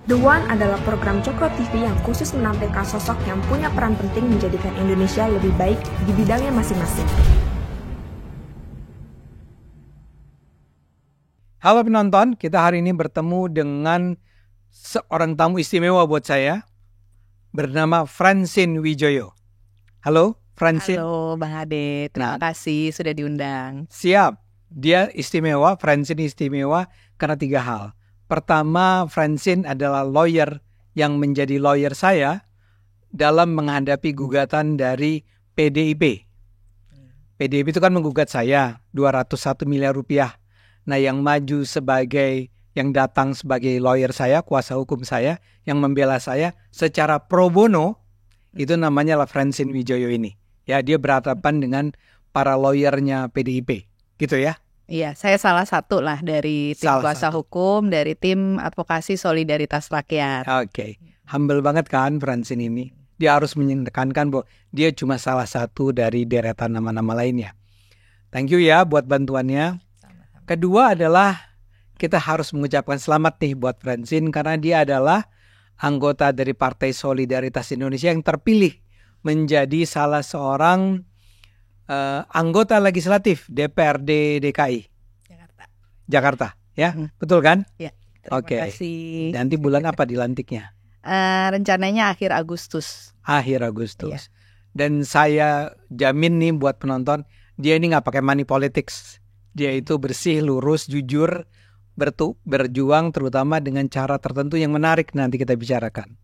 The One adalah program Cokro TV yang khusus menampilkan sosok yang punya peran penting menjadikan Indonesia lebih baik di bidangnya masing-masing. Halo penonton, kita hari ini bertemu dengan seorang tamu istimewa buat saya, bernama Francine Wijoyo. Halo Francine. Halo Bang Ade, terima kasih sudah diundang. Siap, dia istimewa, Francine istimewa karena 3 hal. Pertama, Francine adalah lawyer yang menjadi lawyer saya dalam menghadapi gugatan dari PDIP. PDIP itu kan menggugat saya 201 miliar rupiah. Nah, yang maju yang datang sebagai lawyer saya, kuasa hukum saya, yang membela saya secara pro bono, itu namanya lah Francine Wijoyo ini. Ya, dia berhadapan dengan para lawyernya PDIP, gitu ya. Iya, saya salah satu lah dari tim kuasa hukum, dari tim advokasi solidaritas rakyat. Oke. Humble banget kan Francine ini. Dia harus menekankan bahwa dia cuma salah satu dari deretan nama-nama lainnya. Thank you ya buat bantuannya. Kedua adalah kita harus mengucapkan selamat nih buat Francine karena dia adalah anggota dari Partai Solidaritas Indonesia yang terpilih menjadi salah seorang anggota legislatif DPRD DKI Jakarta, ya, betul kan? Ya. Terima kasih. Nanti bulan apa dilantiknya? Rencananya akhir Agustus. Akhir Agustus. Ya. Dan saya jamin nih buat penonton, dia ini nggak pakai money politics. Dia itu bersih, lurus, jujur, berjuang terutama dengan cara tertentu yang menarik nanti kita bicarakan.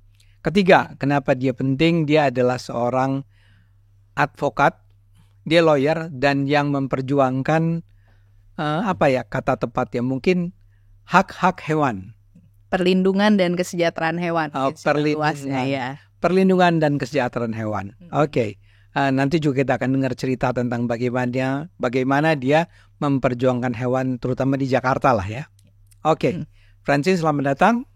Ketiga, kenapa dia penting? Dia adalah seorang advokat. Dia lawyer dan yang memperjuangkan kata tepatnya mungkin hak-hak hewan, perlindungan dan kesejahteraan hewan. Perlindungan dan kesejahteraan hewan. Oke. Nanti juga kita akan dengar cerita tentang bagaimana dia memperjuangkan hewan terutama di Jakarta lah ya. Oke. Francine, selamat datang.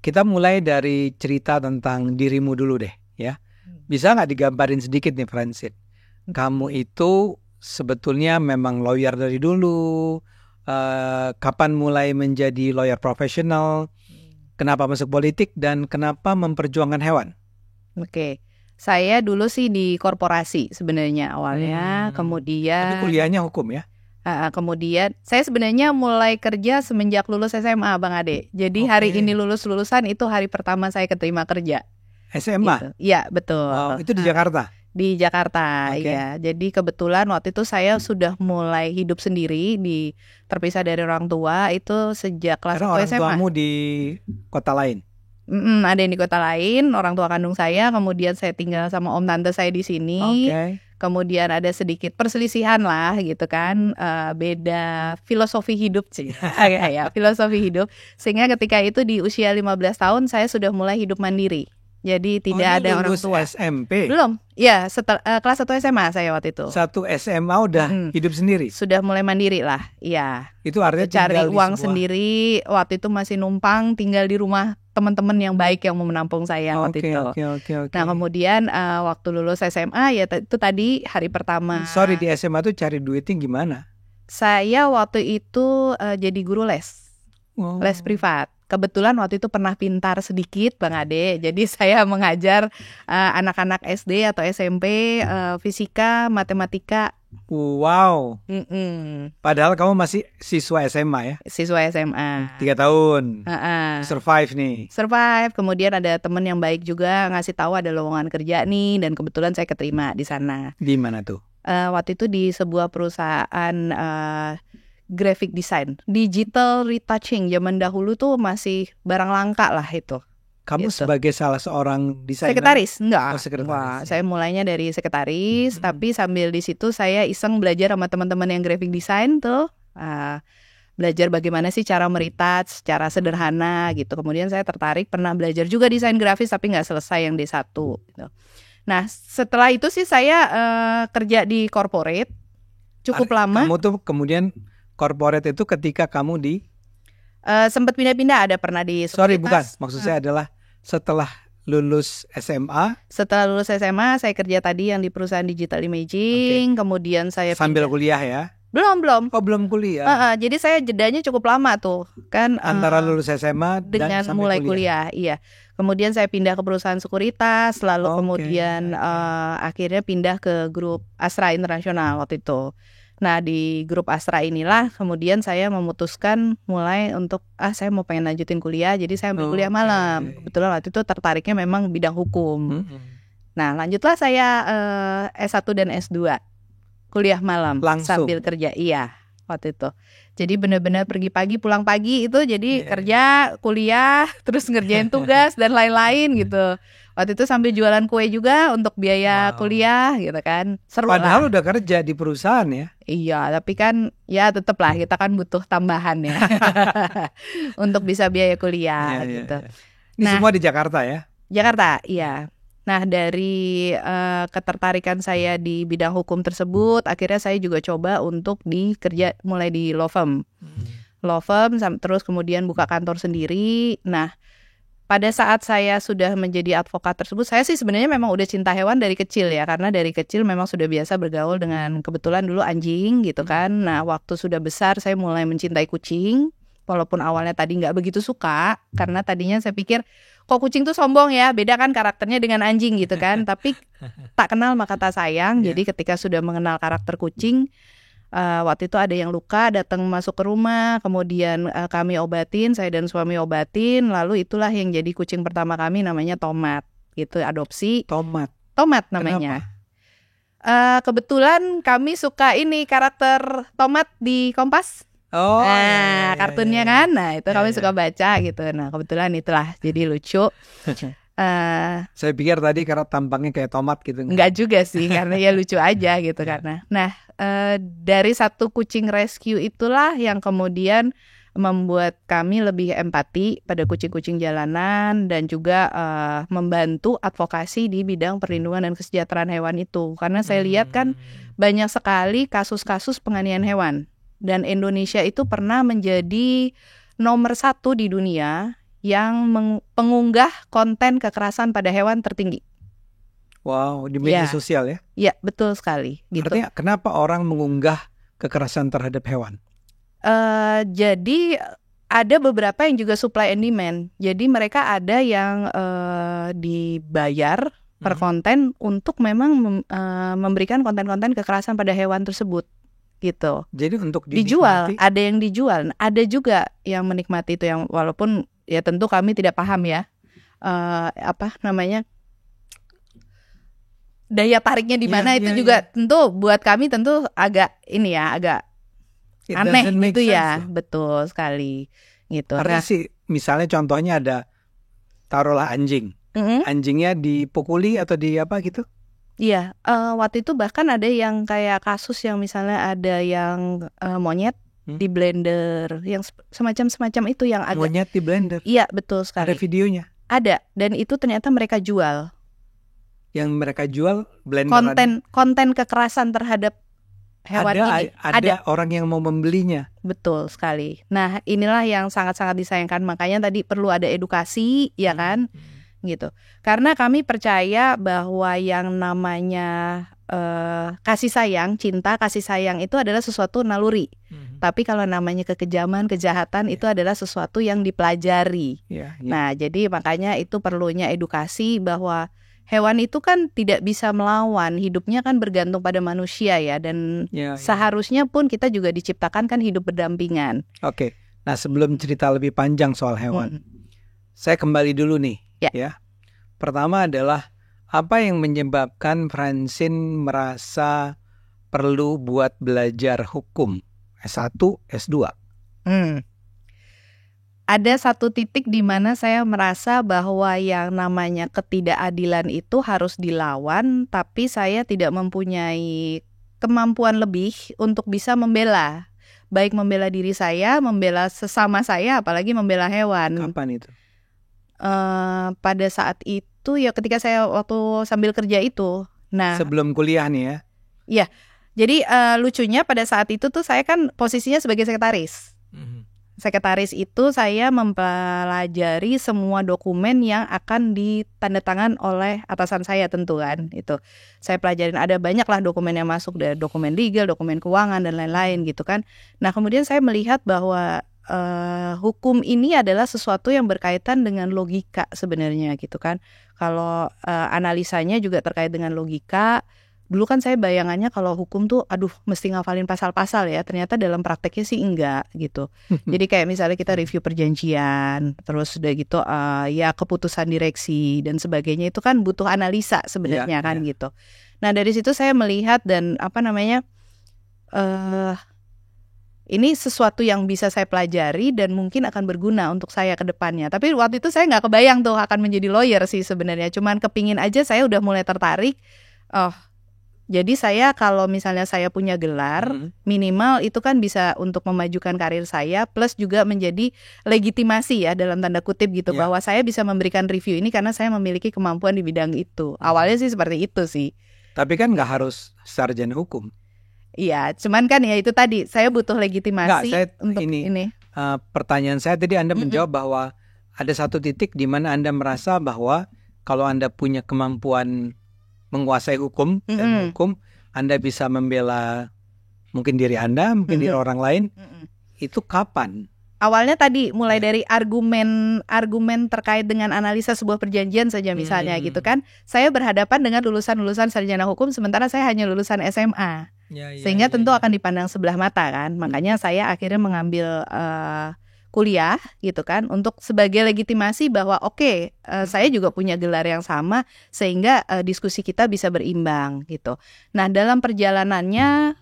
Kita mulai dari cerita tentang dirimu dulu deh ya. Bisa nggak digambarin sedikit nih Francine? Kamu itu sebetulnya memang lawyer dari dulu. Kapan mulai menjadi lawyer profesional? Kenapa masuk politik dan kenapa memperjuangkan hewan? Oke. Saya dulu sih di korporasi sebenarnya awalnya. Kemudian. Tapi kuliahnya hukum ya? Kemudian saya sebenarnya mulai kerja semenjak lulus SMA Bang Ade. Jadi hari ini lulusan itu hari pertama saya keterima kerja. SMA? Iya, gitu. Betul. Wow, itu di Jakarta? Di Jakarta, ya. Jadi kebetulan waktu itu saya sudah mulai hidup sendiri, terpisah dari orang tua itu sejak kelas 1 SMA. Karena orang tuamu di kota lain? Ada yang di kota lain, orang tua kandung saya. Kemudian saya tinggal sama om tante saya di sini. Kemudian ada sedikit perselisihan lah gitu kan, beda filosofi hidup sih. Ya, filosofi hidup. Sehingga ketika itu di usia 15 tahun saya sudah mulai hidup mandiri. Jadi tidak ada orang tua. SMP? Belum. Ya, kelas 1 SMA saya waktu itu. 1 SMA udah hidup sendiri? Sudah mulai mandiri lah. Iya. Itu artinya cari uang sendiri. Waktu itu masih numpang tinggal di rumah teman-teman yang baik yang mau menampung saya waktu itu. Oke. Nah, kemudian waktu lulus SMA ya itu tadi hari pertama. Sorry, di SMA tuh cari duitnya gimana? Saya waktu itu jadi guru les. Les privat. Kebetulan waktu itu pernah pintar sedikit Bang Ade. Jadi saya mengajar anak-anak SD atau SMP fisika, matematika. Wow. Padahal kamu masih siswa SMA ya? Siswa SMA. 3 tahun. Survive nih. Survive. Kemudian ada teman yang baik juga ngasih tahu ada lowongan kerja nih, dan kebetulan saya keterima di sana. Di mana tuh? Waktu itu di sebuah perusahaan graphic design, digital retouching. Zaman dahulu tuh masih barang langka lah itu. Kamu gitu. Sebagai salah seorang desainer? Sekretaris, enggak. Sekretaris. Saya mulainya dari sekretaris, tapi sambil di situ saya iseng belajar sama teman-teman yang graphic design tuh. Belajar bagaimana sih cara meretouch secara sederhana gitu. Kemudian saya tertarik, pernah belajar juga desain grafis tapi nggak selesai yang D1 gitu. Nah, setelah itu sih saya kerja di corporate cukup lama. Kamu tuh kemudian corporate itu ketika kamu di sempat pindah-pindah, ada pernah di sekuritas. Sorry, bukan. Maksud saya adalah setelah lulus SMA. Setelah lulus SMA saya kerja tadi yang di perusahaan digital imaging. Kemudian saya sambil kuliah ya? Belum. Oh, belum kuliah. Jadi saya jedanya cukup lama tuh kan, Antara lulus SMA dengan dan sampai mulai kuliah. Iya. Kemudian saya pindah ke perusahaan sekuritas, lalu kemudian akhirnya pindah ke grup Astra Internasional waktu itu. Nah, di grup Astra inilah kemudian saya memutuskan mulai untuk saya mau pengen lanjutin kuliah, jadi saya ambil kuliah malam. Kebetulan waktu itu tertariknya memang bidang hukum. Nah, lanjutlah saya S1 dan S2 kuliah malam langsung sambil kerja. Iya, waktu itu. Jadi benar-benar pergi pagi pulang pagi itu, jadi kerja, kuliah, terus ngerjain tugas dan lain-lain gitu. Waktu itu sambil jualan kue juga untuk biaya kuliah gitu kan. Seru Padahal lah. udah kerja di perusahaan ya. Iya, tapi kan ya tetap lah kita kan butuh tambahan ya untuk bisa biaya kuliah gitu. Ini semua di Jakarta ya? Jakarta, iya. Nah, dari ketertarikan saya di bidang hukum tersebut, akhirnya saya juga coba untuk kerja mulai di law firm. Law firm, terus kemudian buka kantor sendiri. Nah, pada saat saya sudah menjadi advokat tersebut, saya sih sebenarnya memang udah cinta hewan dari kecil ya, karena dari kecil memang sudah biasa bergaul dengan kebetulan dulu anjing gitu kan. Nah, waktu sudah besar saya mulai mencintai kucing, walaupun awalnya tadi nggak begitu suka, karena tadinya saya pikir kok kucing tuh sombong ya, beda kan karakternya dengan anjing gitu kan. Tapi tak kenal maka tak sayang. Jadi ketika sudah mengenal karakter kucing, waktu itu ada yang luka datang masuk ke rumah, kemudian kami obatin, saya dan suami obatin, lalu itulah yang jadi kucing pertama kami, namanya Tomat gitu, adopsi. Tomat namanya. Kebetulan kami suka ini karakter Tomat di Kompas. Kartunnya kan, nah itu kami suka baca gitu. Nah kebetulan itulah jadi lucu. Saya pikir tadi karena tampangnya kayak tomat gitu. Enggak juga sih, karena ya lucu aja gitu karena. Nah, dari satu kucing rescue itulah yang kemudian membuat kami lebih empati pada kucing-kucing jalanan dan juga membantu advokasi di bidang perlindungan dan kesejahteraan hewan itu. Karena saya lihat kan banyak sekali kasus-kasus penganiayaan hewan. Dan Indonesia itu pernah menjadi nomor 1 di dunia yang pengunggah konten kekerasan pada hewan tertinggi. Wow, di media sosial ya? Iya, betul sekali. Gitu. Artinya kenapa orang mengunggah kekerasan terhadap hewan? Jadi ada beberapa yang juga supply and demand. Jadi mereka ada yang dibayar per konten untuk memang memberikan konten-konten kekerasan pada hewan tersebut. Gitu. Jadi untuk dijual, ada yang dijual, ada juga yang menikmati itu, yang walaupun ya tentu kami tidak paham ya daya tariknya di mana itu juga tentu buat kami tentu agak agak aneh gitu ya, betul sekali gitu. Karena sih misalnya contohnya ada taruhlah anjing, anjingnya dipukuli atau di apa gitu? Iya, waktu itu bahkan ada yang kayak kasus yang misalnya ada yang monyet di blender, yang semacam itu yang agak monyet di blender. Iya, betul sekali. Ada videonya? Ada, dan itu ternyata mereka jual. Yang mereka jual blender konten kekerasan terhadap hewan ini. Ada orang yang mau membelinya. Betul sekali. Nah, inilah yang sangat-sangat disayangkan. Makanya tadi perlu ada edukasi, ya kan? Gitu. Karena kami percaya bahwa yang namanya kasih sayang, cinta, kasih sayang itu adalah sesuatu naluri. Tapi kalau namanya kekejaman, kejahatan itu adalah sesuatu yang dipelajari. Nah, jadi makanya itu perlunya edukasi bahwa hewan itu kan tidak bisa melawan, hidupnya kan bergantung pada manusia ya, dan seharusnya pun kita juga diciptakan kan hidup berdampingan. Oke. Nah, sebelum cerita lebih panjang soal hewan, saya kembali dulu nih. Ya. Pertama adalah apa yang menyebabkan Francine merasa perlu buat belajar hukum S1, S2? Ada satu titik di mana saya merasa bahwa yang namanya ketidakadilan itu harus dilawan, tapi saya tidak mempunyai kemampuan lebih untuk bisa membela. Baik membela diri saya, membela sesama saya, apalagi membela hewan. Kapan itu? Pada saat itu ya ketika saya waktu sambil kerja itu. Nah, sebelum kuliah nih ya? Iya. Jadi lucunya pada saat itu tuh saya kan posisinya sebagai sekretaris. Sekretaris itu saya mempelajari semua dokumen yang akan ditandatangan oleh atasan saya tentu kan. Itu saya pelajarin, ada banyak lah dokumen yang masuk, dari dokumen legal, dokumen keuangan dan lain-lain gitu kan. Nah kemudian saya melihat bahwa hukum ini adalah sesuatu yang berkaitan dengan logika sebenarnya gitu kan. Kalau analisanya juga terkait dengan logika. Dulu kan saya bayangannya kalau hukum tuh aduh mesti ngafalin pasal-pasal ya. Ternyata dalam prakteknya sih enggak gitu. Jadi kayak misalnya kita review perjanjian, terus udah gitu ya keputusan direksi dan sebagainya, itu kan butuh analisa sebenarnya kan gitu. Nah dari situ saya melihat dan ini sesuatu yang bisa saya pelajari dan mungkin akan berguna untuk saya ke depannya. Tapi waktu itu saya nggak kebayang tuh akan menjadi lawyer sih sebenarnya. Cuman kepingin aja, saya udah mulai tertarik. Jadi saya kalau misalnya saya punya gelar, minimal itu kan bisa untuk memajukan karir saya, plus juga menjadi legitimasi ya dalam tanda kutip gitu, bahwa saya bisa memberikan review ini karena saya memiliki kemampuan di bidang itu. Awalnya sih seperti itu sih. Tapi kan nggak harus sarjana hukum. Iya, cuman kan ya itu tadi, saya butuh legitimasi untuk ini. Pertanyaan saya tadi Anda menjawab bahwa ada satu titik di mana Anda merasa bahwa kalau Anda punya kemampuan menguasai hukum dan hukum, Anda bisa membela mungkin diri Anda, mungkin diri orang lain. Itu kapan? Awalnya tadi mulai dari argumen terkait dengan analisa sebuah perjanjian saja misalnya gitu kan. Saya berhadapan dengan lulusan sarjana hukum sementara saya hanya lulusan SMA. Sehingga tentu akan dipandang sebelah mata kan. Makanya saya akhirnya mengambil kuliah gitu kan, untuk sebagai legitimasi bahwa saya juga punya gelar yang sama, sehingga diskusi kita bisa berimbang gitu. Nah dalam perjalanannya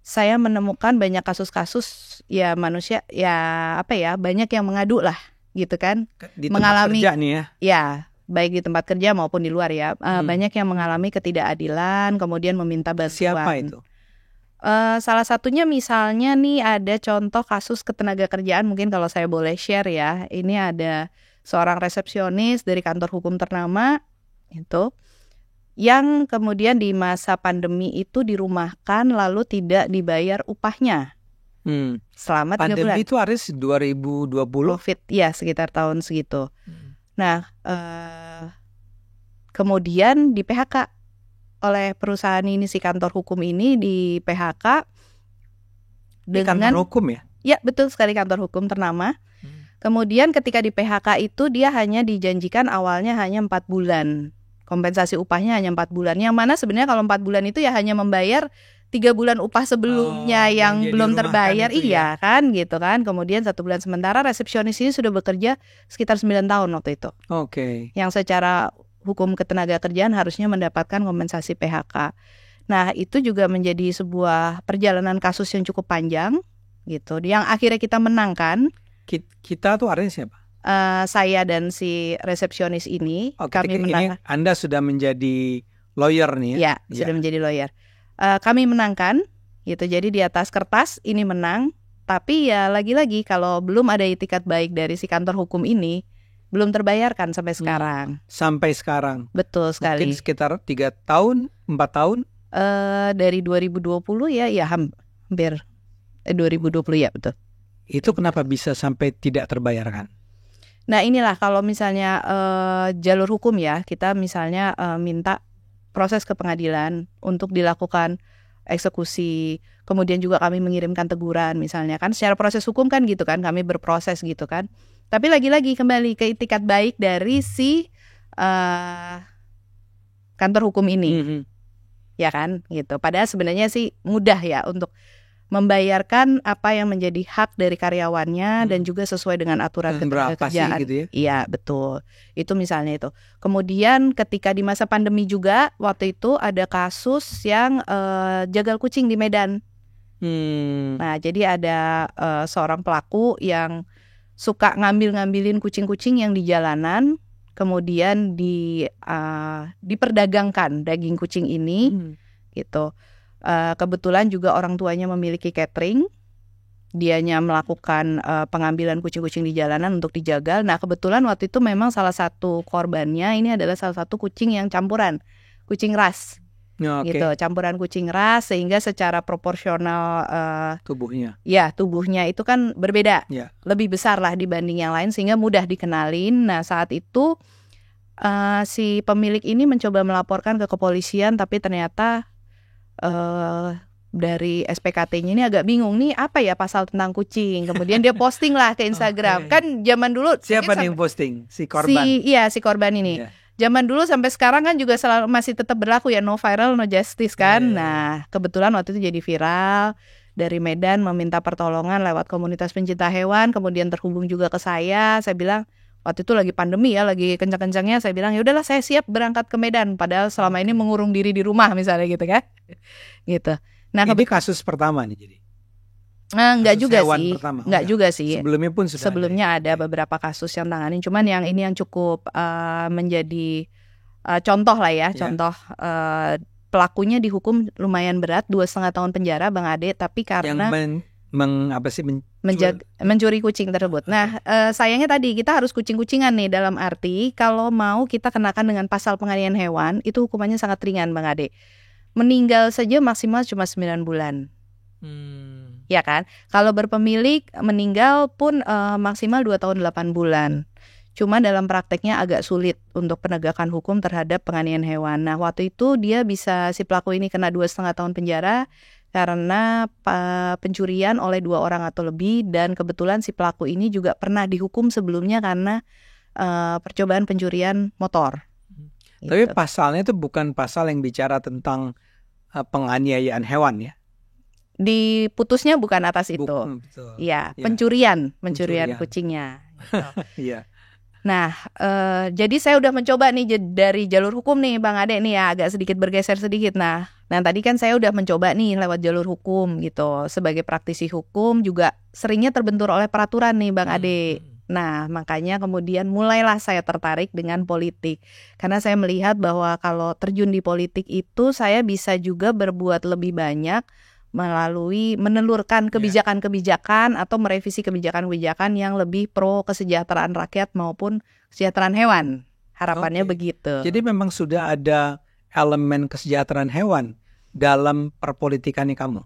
saya menemukan banyak kasus-kasus ya manusia banyak yang mengadu lah gitu kan, di tempat kerja nih ya baik di tempat kerja maupun di luar ya, banyak yang mengalami ketidakadilan kemudian meminta bantuan. Siapa itu? Salah satunya misalnya nih ada contoh kasus ketenagakerjaan, mungkin kalau saya boleh share ya. Ini ada seorang resepsionis dari kantor hukum ternama itu, yang kemudian di masa pandemi itu dirumahkan lalu tidak dibayar upahnya selama 3 bulan. Pandemi itu harus 2020? Covid, ya sekitar tahun segitu. Nah kemudian di PHK oleh perusahaan ini, si kantor hukum ini di PHK dengan kantor hukum ya? Ya betul sekali, kantor hukum ternama. Kemudian ketika di PHK itu dia hanya dijanjikan awalnya hanya 4 bulan. Kompensasi upahnya hanya 4 bulan. Yang mana sebenarnya kalau 4 bulan itu ya hanya membayar 3 bulan upah sebelumnya yang belum terbayar. Iya kan gitu kan. Kemudian 1 bulan, sementara resepsionis ini sudah bekerja sekitar 9 tahun waktu itu. Yang secara hukum ketenagakerjaan harusnya mendapatkan kompensasi PHK. Nah itu juga menjadi sebuah perjalanan kasus yang cukup panjang gitu, yang akhirnya kita menangkan. Kita tuh artinya siapa? Saya dan si resepsionis ini, kami menangkan. Ini Anda sudah menjadi lawyer nih ya? Ya, sudah menjadi lawyer. Kami menangkan gitu, jadi di atas kertas ini menang. Tapi ya lagi-lagi kalau belum ada itikat baik dari si kantor hukum ini, belum terbayarkan sampai sekarang. Sampai sekarang? Betul sekali. Mungkin sekitar 3 tahun, 4 tahun? Dari 2020 ya hampir 2020 ya betul. Itu kenapa bisa sampai tidak terbayarkan? Nah inilah kalau misalnya jalur hukum ya, kita misalnya minta proses ke pengadilan untuk dilakukan eksekusi, kemudian juga kami mengirimkan teguran misalnya kan, secara proses hukum kan gitu kan, kami berproses gitu kan. Tapi lagi-lagi kembali ke itikat baik dari si kantor hukum ini, ya kan gitu. Padahal sebenarnya sih mudah ya untuk membayarkan apa yang menjadi hak dari karyawannya dan juga sesuai dengan aturan ketenagakerjaan. Gitu ya? Iya betul. Itu misalnya itu. Kemudian ketika di masa pandemi juga waktu itu ada kasus yang jagal kucing di Medan. Nah jadi ada seorang pelaku yang suka ngambilin kucing-kucing yang di jalanan, kemudian diperdagangkan daging kucing ini, gitu. Kebetulan juga orang tuanya memiliki catering, dianya melakukan pengambilan kucing-kucing di jalanan untuk dijagal. Nah kebetulan waktu itu memang salah satu korbannya ini adalah salah satu kucing yang campuran, kucing ras. Oke. gitu, campuran kucing ras, sehingga secara proporsional Tubuhnya. ya tubuhnya itu kan berbeda, Ya. lebih besar lah dibanding yang lain sehingga mudah dikenalin. Nah saat itu si pemilik ini mencoba melaporkan ke kepolisian, tapi ternyata dari SPKT-nya ini agak bingung nih apa ya pasal tentang kucing. Kemudian dia posting lah ke Instagram. Oke. Kan zaman dulu Siapa nih yang posting? Si korban. si korban ini. Iya. Zaman dulu sampai sekarang kan juga selalu masih tetap berlaku ya, no viral no justice kan. Iya. Nah, kebetulan waktu itu jadi viral dari Medan meminta pertolongan lewat komunitas pencinta hewan, kemudian terhubung juga ke saya. Saya bilang waktu itu lagi pandemi ya, lagi kencang-kencangnya, saya bilang ya udahlah saya siap berangkat ke Medan, padahal selama ini mengurung diri di rumah misalnya gitu kan. Gitu. Nah, Ini kasus pertama nih jadi. enggak kasus juga hewan sih. pertama. Enggak Enggak. juga sih. Sebelumnya pun sudah Sebelumnya ada Oke. beberapa kasus yang tanganin, cuman yang ini yang cukup menjadi contoh lah ya, Ya. contoh pelakunya dihukum lumayan berat, 2,5 tahun penjara Bang Ade, tapi Yang karena mencuri kucing tersebut. Nah, sayangnya tadi kita harus kucing-kucingan nih, dalam arti kalau mau kita kenakan dengan pasal penganiayaan hewan, itu hukumannya sangat ringan Bang Ade. Meninggal saja maksimal cuma 9 bulan. Ya kan? Kalau berpemilik meninggal pun maksimal 2 tahun 8 bulan. Cuma dalam prakteknya agak sulit untuk penegakan hukum terhadap penganiayaan hewan. Nah, waktu itu si pelaku ini kena 2,5 tahun penjara karena pencurian oleh 2 orang atau lebih, dan kebetulan si pelaku ini juga pernah dihukum sebelumnya karena percobaan pencurian motor. Tapi Gitu. pasalnya itu bukan pasal yang bicara tentang penganiayaan hewan ya. Diputusnya bukan atas itu. Betul. Iya, Ya. pencurian Pencurian. kucingnya. Gitu. Iya. Nah, jadi saya udah mencoba nih dari jalur hukum nih Bang Ade nih ya, agak sedikit bergeser sedikit. Nah tadi kan saya udah mencoba nih lewat jalur hukum gitu. Sebagai praktisi hukum juga seringnya terbentur oleh peraturan nih Bang Ade. Nah, makanya kemudian mulailah saya tertarik dengan politik. Karena saya melihat bahwa kalau terjun di politik itu saya bisa juga berbuat lebih banyak melalui menelurkan kebijakan-kebijakan atau merevisi kebijakan-kebijakan yang lebih pro kesejahteraan rakyat maupun kesejahteraan hewan. Harapannya Oke. begitu. Jadi memang sudah ada elemen kesejahteraan hewan dalam perpolitikannya kamu.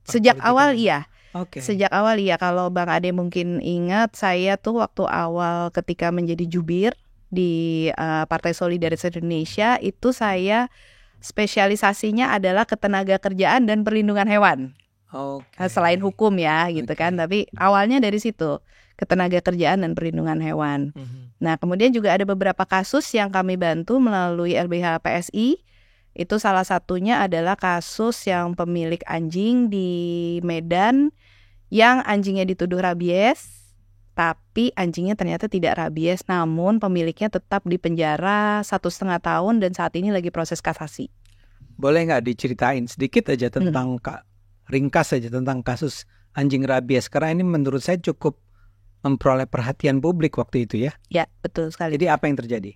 Sejak awal Perpolitikan. iya. Oke. Sejak awal iya, kalau Bang Ade mungkin ingat, saya tuh waktu awal ketika menjadi jubir di Partai Solidaritas Indonesia, itu saya spesialisasinya adalah ketenaga kerjaan dan perlindungan hewan. Oke. Selain hukum ya gitu Oke. kan, tapi awalnya dari situ, ketenaga kerjaan dan perlindungan hewan. Mhm. Nah, kemudian juga ada beberapa kasus yang kami bantu melalui LBH PSI. Itu salah satunya adalah kasus yang pemilik anjing di Medan yang anjingnya dituduh rabies, tapi anjingnya ternyata tidak rabies, namun pemiliknya tetap dipenjara 1,5 tahun dan saat ini lagi proses kasasi. Boleh nggak diceritain sedikit aja tentang ringkas saja tentang kasus anjing rabies? Karena ini menurut saya cukup memperoleh perhatian publik waktu itu ya. Ya, betul sekali. Jadi apa yang terjadi?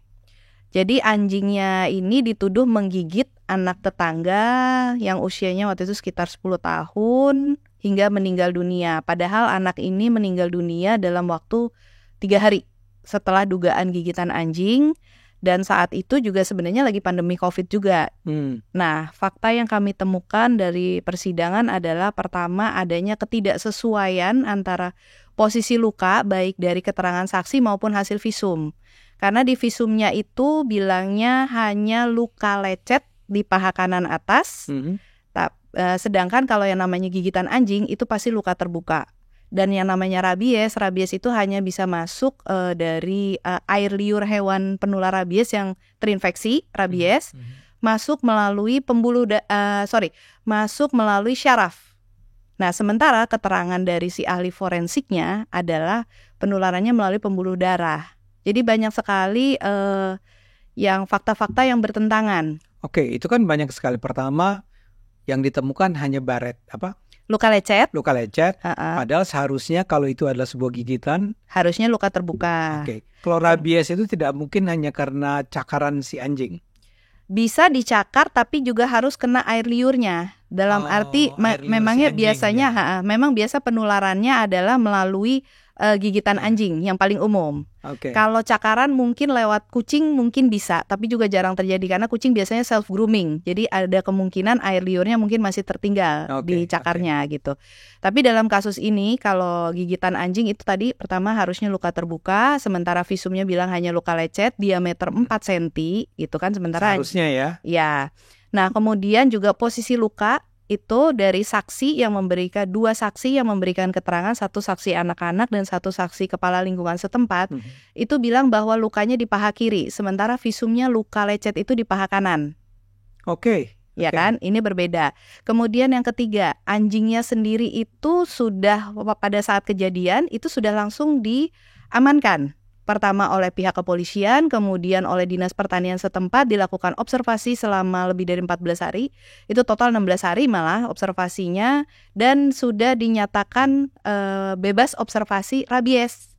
Jadi anjingnya ini dituduh menggigit anak tetangga yang usianya waktu itu sekitar 10 tahun hingga meninggal dunia. Padahal anak ini meninggal dunia dalam waktu 3 hari setelah dugaan gigitan anjing. Dan saat itu juga sebenarnya lagi pandemi COVID juga. Nah, fakta yang kami temukan dari persidangan adalah pertama adanya ketidaksesuaian antara posisi luka baik dari keterangan saksi maupun hasil visum. Karena di visumnya itu bilangnya hanya luka lecet di paha kanan atas. Sedangkan kalau yang namanya gigitan anjing itu pasti luka terbuka. Dan yang namanya rabies itu hanya bisa masuk dari air liur hewan penular rabies yang terinfeksi rabies, masuk melalui masuk melalui syaraf. Nah, sementara keterangan dari si ahli forensiknya adalah penularannya melalui pembuluh darah. Jadi banyak sekali yang fakta-fakta yang bertentangan. Oke, itu kan banyak sekali. Pertama, yang ditemukan hanya luka lecet. Padahal seharusnya kalau itu adalah sebuah gigitan, harusnya luka terbuka. Oke. Kalau rabies itu tidak mungkin hanya karena cakaran si anjing. Bisa dicakar tapi juga harus kena air liurnya. Dalam arti memangnya biasanya memang biasa penularannya adalah melalui gigitan anjing yang paling umum. Oke. Kalau cakaran mungkin lewat kucing mungkin bisa, tapi juga jarang terjadi karena kucing biasanya self grooming. Jadi ada kemungkinan air liurnya mungkin masih tertinggal di cakarnya gitu. Tapi dalam kasus ini kalau gigitan anjing itu tadi pertama harusnya luka terbuka, sementara visumnya bilang hanya luka lecet diameter 4 cm gitu kan, sementara Harusnya ya. ya. Nah, kemudian juga posisi luka itu dari saksi yang memberikan, 2 saksi yang memberikan keterangan, 1 saksi anak-anak dan 1 saksi kepala lingkungan setempat, itu bilang bahwa lukanya di paha kiri, sementara visumnya luka lecet itu di paha kanan. Oke. Ya kan, ini berbeda. Kemudian yang ketiga, anjingnya sendiri itu sudah pada saat kejadian itu sudah langsung diamankan. Pertama oleh pihak kepolisian, kemudian oleh Dinas Pertanian setempat dilakukan observasi selama lebih dari 14 hari. Itu total 16 hari malah observasinya, dan sudah dinyatakan bebas observasi rabies.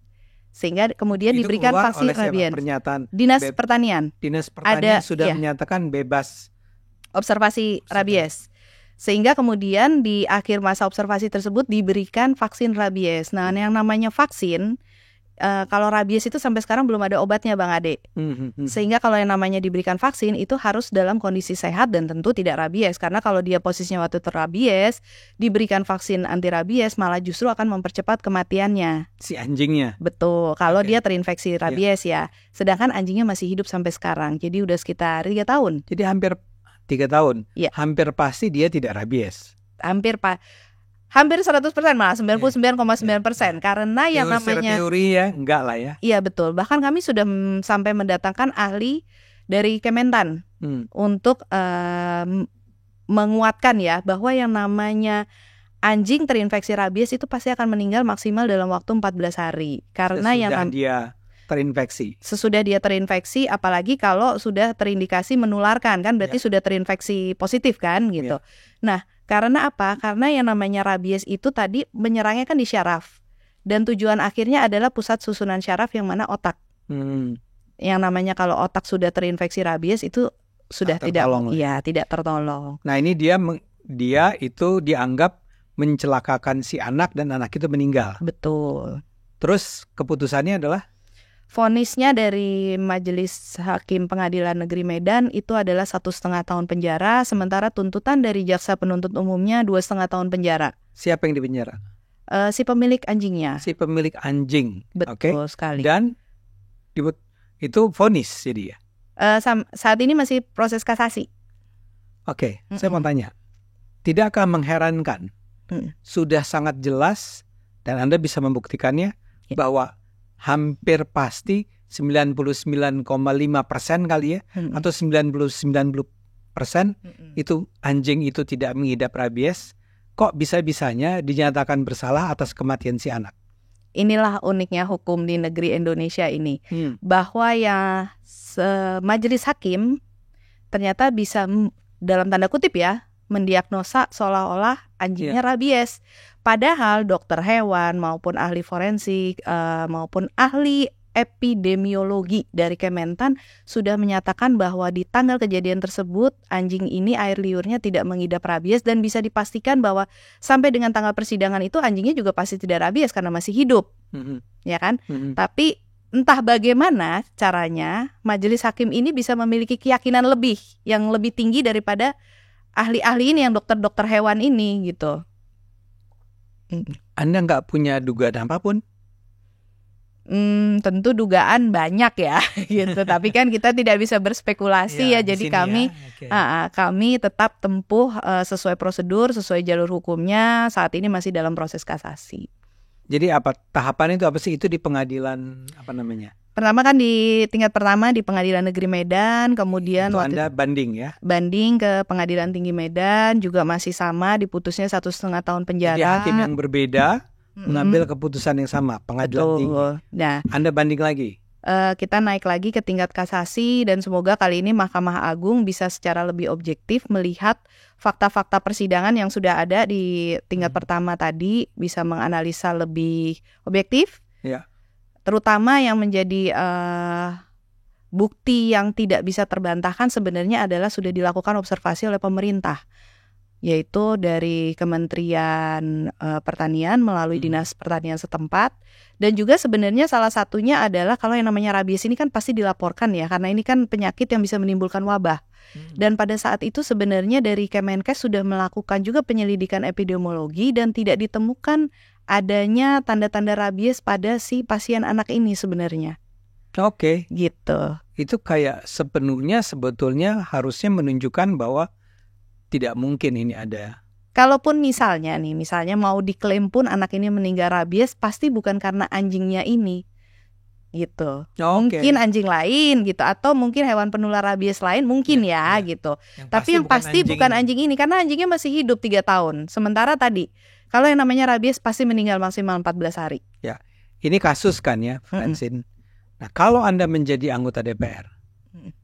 Sehingga kemudian Itu diberikan keluar vaksin oleh siapa? rabies. Pernyataan Dinas Pertanian. Dinas Pertanian sudah ya, menyatakan bebas observasi rabies. Sehingga kemudian di akhir masa observasi tersebut diberikan vaksin rabies. Nah, yang namanya vaksin, kalau rabies itu sampai sekarang belum ada obatnya Bang Ade. Sehingga kalau yang namanya diberikan vaksin itu harus dalam kondisi sehat dan tentu tidak rabies. Karena kalau dia posisinya waktu terrabies, diberikan vaksin anti rabies malah justru akan mempercepat kematiannya. si anjingnya. Betul, kalau dia terinfeksi rabies ya. Sedangkan anjingnya masih hidup sampai sekarang. Jadi udah sekitar 3 tahun. Jadi hampir 3 tahun. Ya. Hampir pasti dia tidak rabies. Hampir 100% malah 99,9%. Karena yang namanya teori ya enggak lah ya. Iya betul. Bahkan kami sudah sampai mendatangkan ahli dari Kementan untuk menguatkan ya bahwa yang namanya anjing terinfeksi rabies itu pasti akan meninggal maksimal dalam waktu 14 hari. Karena dia terinfeksi. Sesudah dia terinfeksi, apalagi kalau sudah terindikasi menularkan kan berarti sudah terinfeksi positif kan gitu. Nah, karena apa? Karena yang namanya rabies itu tadi menyerangnya kan di syaraf. Dan tujuan akhirnya adalah pusat susunan syaraf yang mana otak. Yang namanya kalau otak sudah terinfeksi rabies itu sudah tidak tertolong. Nah, ini dia itu dianggap mencelakakan si anak dan anak itu meninggal. Betul. Terus keputusannya adalah vonisnya dari Majelis Hakim Pengadilan Negeri Medan itu adalah 1,5 tahun penjara, sementara tuntutan dari jaksa penuntut umumnya 2,5 tahun penjara. Siapa yang dipenjara? Si pemilik anjingnya. Si pemilik anjing. Betul sekali. Dan itu vonis jadi ya? Saat ini masih proses kasasi. Oke, saya mau tanya. Tidakkah mengherankan? Sudah sangat jelas dan Anda bisa membuktikannya bahwa hampir pasti 99,5% kali ya, atau 90% itu anjing itu tidak mengidap rabies. Kok bisa-bisanya dinyatakan bersalah atas kematian si anak? Inilah uniknya hukum di negeri Indonesia ini, bahwa ya majelis hakim ternyata bisa dalam tanda kutip ya mendiagnosa seolah-olah anjingnya rabies. Padahal dokter hewan maupun ahli forensik maupun ahli epidemiologi dari Kementan sudah menyatakan bahwa di tanggal kejadian tersebut anjing ini air liurnya tidak mengidap rabies, dan bisa dipastikan bahwa sampai dengan tanggal persidangan itu anjingnya juga pasti tidak rabies karena masih hidup. Ya kan? Tapi entah bagaimana caranya majelis hakim ini bisa memiliki keyakinan yang lebih tinggi daripada ahli-ahli ini yang dokter-dokter hewan ini gitu. Anda nggak punya dugaan apapun? Tentu dugaan banyak ya gitu. Tapi kan kita tidak bisa berspekulasi ya. Jadi kami kami tetap tempuh sesuai prosedur, sesuai jalur hukumnya. Saat ini masih dalam proses kasasi. Jadi apa tahapan itu apa sih? Itu di pengadilan apa namanya? Pertama kan di tingkat pertama di Pengadilan Negeri Medan, kemudian Anda banding ya? Banding ke Pengadilan Tinggi Medan juga masih sama, diputusnya 1,5 tahun penjara. Jadi hakim yang berbeda mengambil keputusan yang sama, Pengadilan Tinggi. Nah, Anda banding lagi? Kita naik lagi ke tingkat kasasi, dan semoga kali ini Mahkamah Agung bisa secara lebih objektif melihat fakta-fakta persidangan yang sudah ada di tingkat pertama tadi, bisa menganalisa lebih objektif. Ya. Terutama yang menjadi bukti yang tidak bisa terbantahkan sebenarnya adalah sudah dilakukan observasi oleh pemerintah. yaitu dari Kementerian Pertanian melalui Dinas Pertanian setempat. Dan juga sebenarnya salah satunya adalah kalau yang namanya rabies ini kan pasti dilaporkan ya, karena ini kan penyakit yang bisa menimbulkan wabah. Dan pada saat itu sebenarnya dari Kemenkes sudah melakukan juga penyelidikan epidemiologi dan tidak ditemukan adanya tanda-tanda rabies pada si pasien anak ini sebenarnya. Oke. Gitu. Itu kayak sepenuhnya sebetulnya harusnya menunjukkan bahwa tidak mungkin ini ada. Kalaupun misalnya mau diklaim pun anak ini meninggal rabies, pasti bukan karena anjingnya ini, gitu. Mungkin anjing lain gitu, atau mungkin hewan penular rabies lain mungkin gitu. Tapi yang pasti bukan anjing ini, karena anjingnya masih hidup 3 tahun. Sementara tadi, kalau yang namanya rabies pasti meninggal maksimal 14 hari. Ya, ini kasus kan ya, Francine. Nah, kalau Anda menjadi anggota DPR,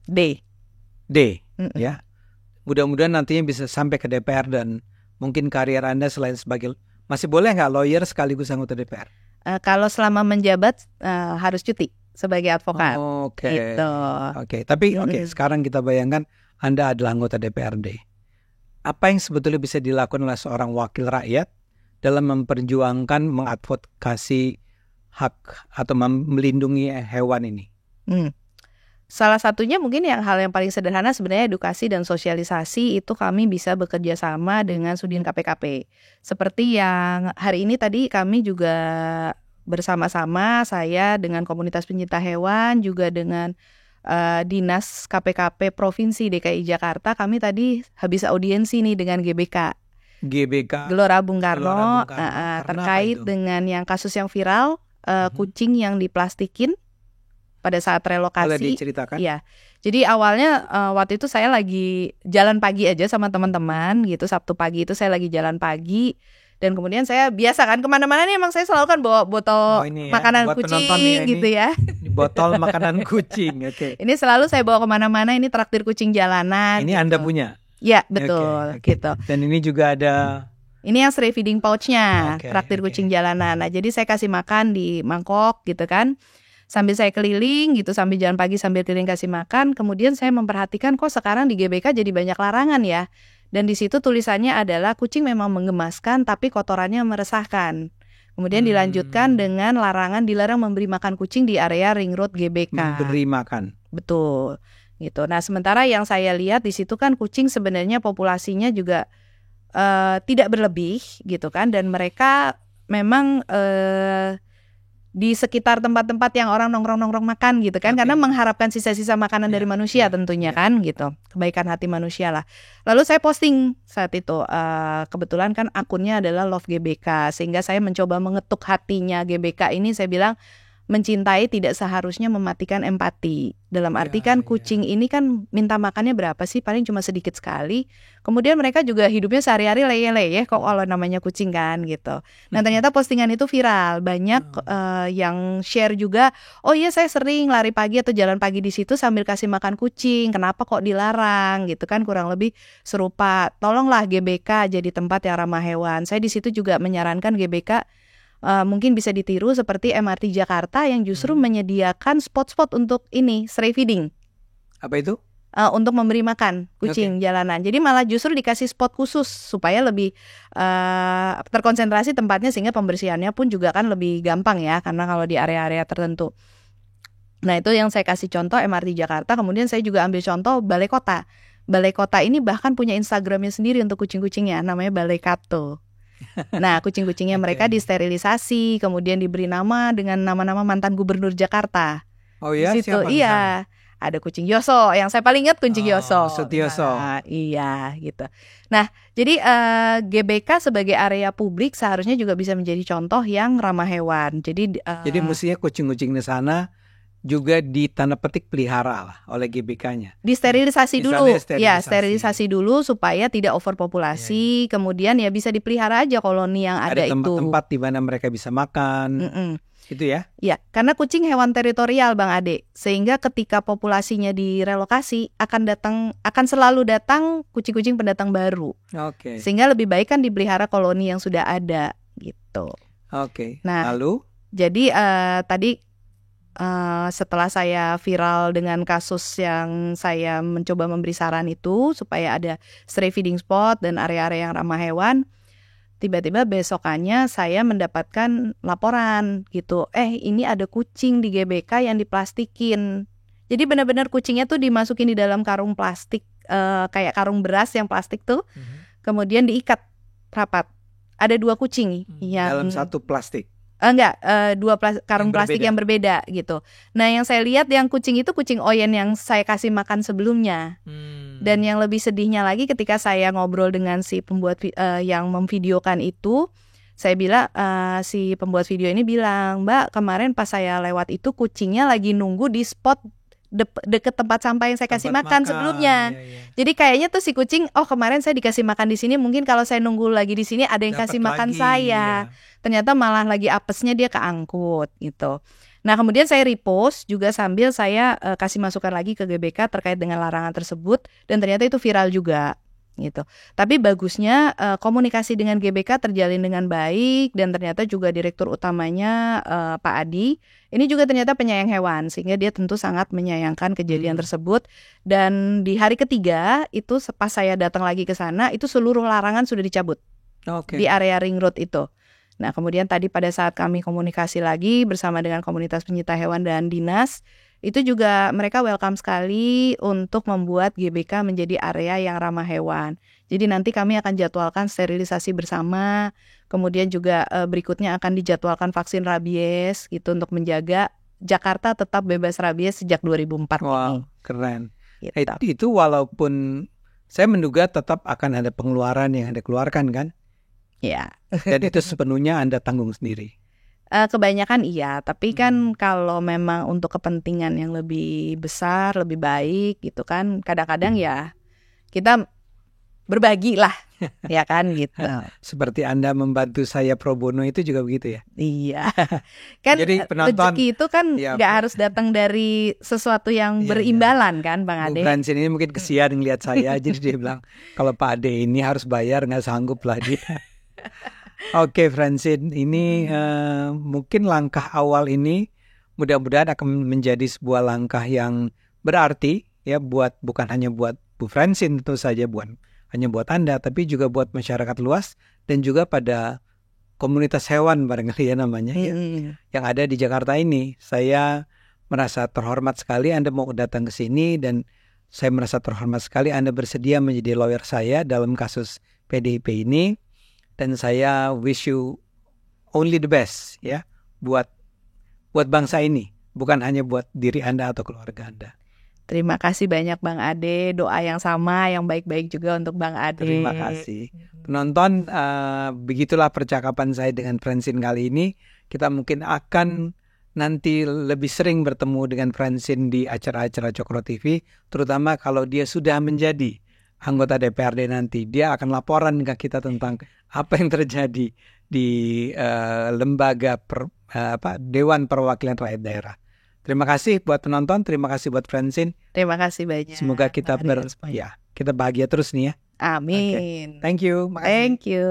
D, ya, mudah-mudahan nantinya bisa sampai ke DPR dan mungkin karir Anda selain sebagai, masih boleh nggak lawyer sekaligus anggota DPR? Kalau selama menjabat harus cuti sebagai advokat. Oke. Gitu. Tapi sekarang kita bayangkan Anda adalah anggota DPRD. Apa yang sebetulnya bisa dilakukan oleh seorang wakil rakyat dalam memperjuangkan, mengadvokasi hak atau melindungi hewan ini? Salah satunya mungkin hal yang paling sederhana sebenarnya edukasi dan sosialisasi, itu kami bisa bekerja sama dengan Sudin KPKP. Seperti yang hari ini tadi kami juga bersama-sama, saya dengan komunitas pencinta hewan, juga dengan Dinas KPKP Provinsi DKI Jakarta, kami tadi habis audiensi nih dengan GBK. Gelora Bung Karno, terkait dengan yang kasus yang viral, kucing yang diplastikin pada saat relokasi. Boleh diceritakan? Iya. Jadi awalnya waktu itu saya lagi jalan pagi aja sama teman-teman gitu. Sabtu pagi itu saya lagi jalan pagi. Dan kemudian saya biasa kan kemana-mana nih, emang saya selalu kan bawa botol makanan kucing gitu ya. Botol makanan kucing, Ini selalu saya bawa kemana-mana, ini traktir kucing jalanan. Ini gitu. Anda punya? Ya betul, gitu. Dan ini juga ada... Ini yang stray feeding pouch-nya, traktir kucing jalanan. Nah jadi saya kasih makan di mangkok gitu kan. Sambil saya keliling gitu, sambil jalan pagi sambil keliling kasih makan. Kemudian saya memperhatikan kok sekarang di GBK jadi banyak larangan ya. Dan di situ tulisannya adalah kucing memang menggemaskan tapi kotorannya meresahkan. Kemudian dilanjutkan dengan larangan dilarang memberi makan kucing di area ring road GBK. Memberi makan. Betul. Gitu. Nah, sementara yang saya lihat di situ kan kucing sebenarnya populasinya juga tidak berlebih gitu kan, dan mereka memang di sekitar tempat-tempat yang orang nongkrong-nongkrong makan gitu kan, karena mengharapkan sisa-sisa makanan dari manusia tentunya kan gitu, kebaikan hati manusia lah. Lalu saya posting saat itu, kebetulan kan akunnya adalah Love GBK, sehingga saya mencoba mengetuk hatinya GBK ini. Saya bilang mencintai tidak seharusnya mematikan empati. Dalam arti kan kucing ini kan minta makannya berapa sih? Paling cuma sedikit sekali. Kemudian mereka juga hidupnya sehari-hari leyeh-leyeh kok kalau namanya kucing kan gitu. Nah ternyata postingan itu viral. Banyak yang share juga. Oh iya, saya sering lari pagi atau jalan pagi di situ sambil kasih makan kucing. Kenapa kok dilarang gitu kan, kurang lebih serupa. Tolonglah GBK jadi tempat yang ramah hewan. Saya di situ juga menyarankan GBK mungkin bisa ditiru seperti MRT Jakarta yang justru menyediakan spot-spot untuk ini, stray feeding. Apa itu? Untuk memberi makan kucing jalanan. Jadi malah justru dikasih spot khusus supaya lebih terkonsentrasi tempatnya, sehingga pembersihannya pun juga kan lebih gampang ya, karena kalau di area-area tertentu. Nah itu yang saya kasih contoh MRT Jakarta. Kemudian saya juga ambil contoh Balai Kota. Balai Kota ini bahkan punya Instagramnya sendiri untuk kucing-kucingnya, namanya Balai Kato. Nah kucing-kucingnya mereka disterilisasi, kemudian diberi nama dengan nama-nama mantan gubernur Jakarta. Oh iya, situ, siapa? Iya, ada kucing Yoso, yang saya paling ingat kucing Yoso. Sutioso. Nah, iya gitu. Nah jadi GBK sebagai area publik seharusnya juga bisa menjadi contoh yang ramah hewan. Jadi mestinya kucing-kucing di sana juga di tanda petik pelihara lah oleh GBK-nya. Disterilisasi dulu. Ya, sterilisasi dulu supaya tidak overpopulasi. Kemudian ya bisa dipelihara aja koloni yang ada itu. Ada tempat-tempat di mana mereka bisa makan. Itu ya? Ya, karena kucing hewan teritorial Bang Ade. Sehingga ketika populasinya direlokasi akan selalu datang kucing-kucing pendatang baru. Oke. Sehingga lebih baik kan dipelihara koloni yang sudah ada gitu. Oke. Nah, lalu jadi tadi setelah saya viral dengan kasus yang saya mencoba memberi saran itu supaya ada stray feeding spot dan area-area yang ramah hewan, tiba-tiba besokannya saya mendapatkan laporan gitu, ini ada kucing di GBK yang diplastikin. Jadi benar-benar kucingnya tuh dimasukin di dalam karung plastik, kayak karung beras yang plastik tuh, kemudian diikat rapat. Ada 2 kucing yang dalam satu plastik. Enggak, 2 karung Yang plastik berbeda. yang berbeda gitu. Nah, yang saya lihat yang kucing itu kucing Oyen yang saya kasih makan sebelumnya. Dan yang lebih sedihnya lagi ketika saya ngobrol dengan si pembuat yang memvideokan itu, saya bilang, si pembuat video ini bilang, "Mbak, kemarin pas saya lewat itu kucingnya lagi nunggu di spot deket tempat sampah yang saya kasih makan sebelumnya." Iya. Jadi kayaknya tuh si kucing, kemarin saya dikasih makan di sini, mungkin kalau saya nunggu lagi di sini ada yang Dapat kasih makan lagi, saya. Ternyata malah lagi apesnya dia keangkut gitu. Nah, kemudian saya repost juga sambil saya kasih masukan lagi ke GBK terkait dengan larangan tersebut, dan ternyata itu viral juga gitu. Tapi bagusnya komunikasi dengan GBK terjalin dengan baik, dan ternyata juga direktur utamanya Pak Adi ini juga ternyata penyayang hewan, sehingga dia tentu sangat menyayangkan kejadian tersebut. Dan di hari ketiga itu pas saya datang lagi ke sana, itu seluruh larangan sudah dicabut di area ring road itu. Nah, kemudian tadi pada saat kami komunikasi lagi bersama dengan komunitas pencinta hewan dan dinas, itu juga mereka welcome sekali untuk membuat GBK menjadi area yang ramah hewan. Jadi nanti kami akan jadwalkan sterilisasi bersama, kemudian juga berikutnya akan dijadwalkan vaksin rabies gitu untuk menjaga Jakarta tetap bebas rabies sejak 2004 ini. Wow, keren. Gitu. Itu walaupun saya menduga tetap akan ada pengeluaran yang Anda keluarkan kan? Ya. Dan itu sepenuhnya Anda tanggung sendiri. Kebanyakan iya, tapi kan kalau memang untuk kepentingan yang lebih besar, lebih baik gitu kan, kadang-kadang ya kita berbagi lah, ya kan gitu. Seperti Anda membantu saya pro bono itu juga begitu ya? Iya, kan Jadi penonton, rezeki itu kan ya, nggak harus datang dari sesuatu yang berimbalan kan, Bang Bu Ade. Francine ini mungkin kesian ngelihat saya, jadi dia bilang kalau Pak Ade ini harus bayar, nggak sanggup lah dia. Oke, Francine, ini mungkin langkah awal ini mudah-mudahan akan menjadi sebuah langkah yang berarti ya bukan hanya buat Bu Francine tentu saja, hanya buat Anda, tapi juga buat masyarakat luas dan juga pada komunitas hewan barangkali ya namanya ya, yang ada di Jakarta ini. Saya merasa terhormat sekali Anda mau datang ke sini, dan saya merasa terhormat sekali Anda bersedia menjadi lawyer saya dalam kasus PDIP ini. Dan saya wish you only the best ya buat bangsa ini, bukan hanya buat diri Anda atau keluarga Anda. Terima kasih banyak Bang Ade, doa yang sama, yang baik-baik juga untuk Bang Ade. Terima kasih. Penonton, begitulah percakapan saya dengan Francine kali ini. Kita mungkin akan nanti lebih sering bertemu dengan Francine di acara-acara Cokro TV, terutama kalau dia sudah menjadi anggota DPRD nanti. Dia akan laporan ke kita tentang apa yang terjadi di lembaga Dewan Perwakilan Rakyat Daerah. Terima kasih buat penonton, terima kasih buat Francine. Terima kasih banyak. Semoga kita kita bahagia terus nih ya. Amin. Okay. Thank you. Makasih. Thank you.